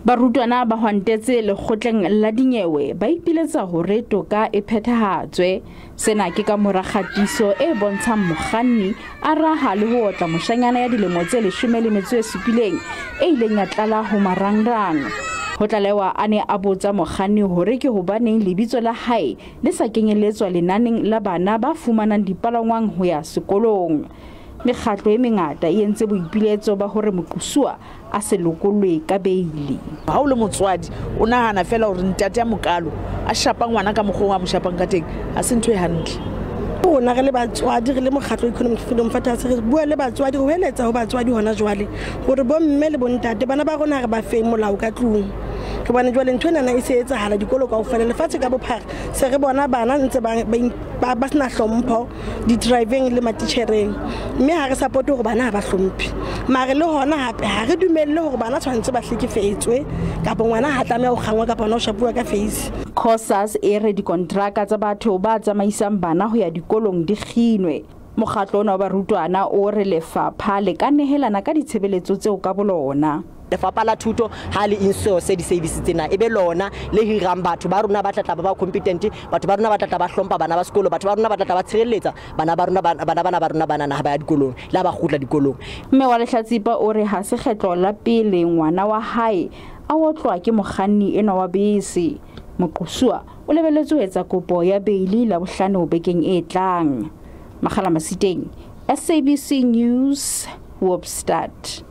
Barutwana ba hwantetse lekgotleng la dinyewe ba ipiletsa hore toka e phethahatswe. Sena ke ka mora kgatiso e bontshang mokganni a raha le ho otla moshanyana ya dilemo tse 17 e ileng ya tlala ho marangrang. Ho tlalewa a ne a botsa mokganni hore ke hobaneng lebitso la hae le sa kenyelletswa lenaneng la bana ba fumanang dipalangwang ho ya sekolong. Mekgatlo e mengata e entse boipiletso ba hore moqosuwa a se lokolwe ka beili. Ha o le motswadi o nahana fela hore ntate ya mokalo a shapa ngwana ka mokgwa wa mo shapang ka teng a se ntho e hantle. Rona re le batswadi re le mokgatlo Economic Freedom Fighters re bua le batswadi ho eletsa ho batswadi hona jwale hore bo mme le bontate bana ba rona re ba fe molao ka tlung. Ke bana jwale ntho ena e se etsahala dikolo kaofela lefatshe ka bophara se re bona bana ntse ba sena hlompho di driving le matitjhereng mme ha re support hore bana ba hlomphe mare le hona hape ha re dumelle hore bana tshwantse ba hlekefetswe kapa ngwana ha tlameha ho kgangwa kapa no shapuwa ka face. COSAS e re dikontraka tsa batho ba tsamaisang bana ho ya dikolong di kginwe. Mokgatlo ona wa barutwana o re lefapha le ka nehelana ka ditshebeletso tseo ka bolona. Lefapha la thuto ha le insource di-service tsena ebe lona le hirang batho ba rona ba tlatla ba competent, batho ba rona ba tlatla ba hlompha bana ba sekolo, batho ba rona ba tlatla ba tshireletsa bana ba rona ba rona bana ha ba ya dikolong la ba kgutla dikolong. Mme wa Lehlatsipa o re ha se kgetlo la pele ngwana wa hae a otlwa ke mokganni ena wa bese. Moqosuwa o lebelletswe ho etsa kopo ya beili la bohlano bekeng e tlang. Makgala Masiteng, SABC News, Hoopstad.